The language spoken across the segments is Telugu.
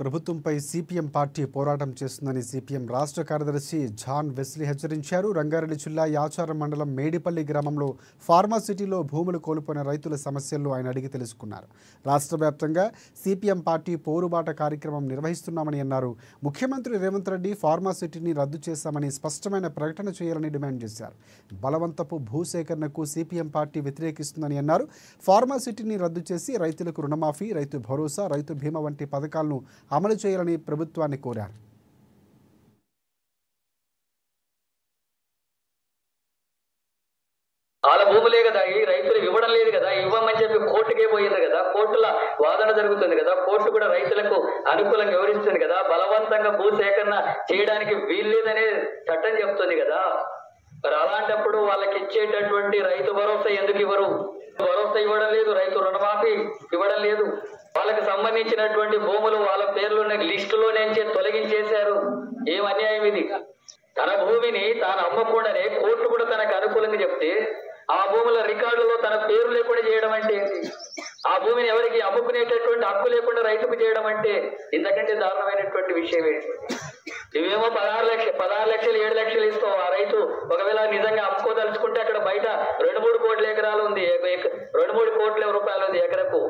ప్రభుత్వంపై సిపిఎం పార్టీ పోరాటం చేస్తుందని సిపిఎం రాష్ట్ర కార్యదర్శి జాన్ వెస్లీ హెచ్చరించారు. రంగారెడ్డి జిల్లా యాచారం మండలం మేడిపల్లి గ్రామంలో ఫార్మాసిటీలో భూములు కోల్పోయిన రైతుల సమస్యలను ఆయన అడిగి తెలుసుకున్నారు. రాష్ట్ర వ్యాప్తంగా సిపిఎం పార్టీ పోరుబాట కార్యక్రమం నిర్వహిస్తున్నామని అన్నారు. ముఖ్యమంత్రి రేవంత్ రెడ్డి ఫార్మాసిటీని రద్దు చేశామని స్పష్టమైన ప్రకటన చేయాలని డిమాండ్ చేశారు. బలవంతపు భూసేకరణకు సిపిఎం పార్టీ వ్యతిరేకిస్తుందని అన్నారు. ఫార్మాసిటీని రద్దు చేసి రైతులకు రుణమాఫీ, రైతు భరోసా, రైతు బీమా వంటి పథకాలను అమలు చేయాలని ప్రభుత్వాన్ని కోరారు. వాళ్ళ భూములే కదా, ఈ రైతులు ఇవ్వడం లేదు కదా, ఇవ్వమని చెప్పి కోర్టుకే పోయింది కదా, కోర్టుల వాదన జరుగుతుంది కదా, కోర్టు కూడా రైతులకు అనుకూలంగా వివరిస్తుంది కదా, బలవంతంగా భూసేకరణ చేయడానికి వీల్లేదనే చట్టం చెప్తుంది కదా. మరి అలాంటప్పుడు వాళ్ళకి ఇచ్చేటటువంటి రైతు భరోసా ఎందుకు ఇవ్వరు? భరోసా ఇవ్వడం లేదు, రైతు రుణమాఫీ ఇవ్వడం లేదు, వాళ్ళకి సంబంధించినటువంటి భూములు వాళ్ళ పేర్లున్న లిస్టులోనే తొలగించేశారు. ఏం అన్యాయం ఇది? తన భూమిని తాను అమ్మకుండానే కోర్టు కూడా తనకు అనుకూలంగా చెప్తే ఆ భూముల రికార్డులలో తన పేరు లేకుండా చేయడం అంటే ఏంటి? ఆ భూమిని ఎవరికి అమ్ముకునేటటువంటి హక్కు లేకుండా రైతుకు చేయడం అంటే ఇంతకంటే దారుణమైనటువంటి విషయం ఏంటి? ఇవేమో 16 లక్షలు 7 లక్షలు ఇస్తాం. ఆ రైతు ఒకవేళ నిజంగా అమ్ముకోదలుచుకుంటే అక్కడ బయట 2-3 కోట్ల ఎకరాలు ఉంది, 2-3 కోట్ల రూపాయలు ఉంది ఎకరకు.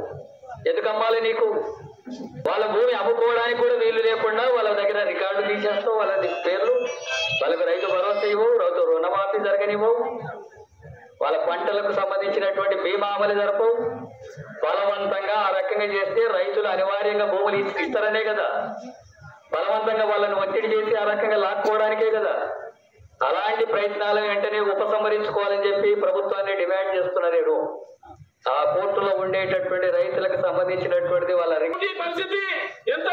ఎందుకు అమ్మాలి నీకు? వాళ్ళ భూమి అమ్ముకోవడానికి కూడా వీలు లేకుండా వాళ్ళ దగ్గర రికార్డు తీసేస్తావు, వాళ్ళ పేర్లు, వాళ్ళకి రైతు భరోసా ఇవ్వవు, రైతు రుణమాఫీ జరగనివ్వవు, వాళ్ళ పంటలకు సంబంధించినటువంటి బీమా అమలు జరపవు. బలవంతంగా ఆ రకంగా చేస్తే రైతులు అనివార్యంగా భూములు ఇస్తారనే కదా, బలవంతంగా వాళ్ళని ఒత్తిడి చేసి ఆ రకంగా లాక్కోవడానికే కదా. అలాంటి ప్రయత్నాలు వెంటనే ఉపసంహరించుకోవాలని చెప్పి ప్రభుత్వాన్ని డిమాండ్ చేస్తున్నారు. ఆ కోర్టులో ఉండేటటువంటి రైతులకు సంబంధించినటువంటిది వాళ్ళ పరిస్థితి ఎంత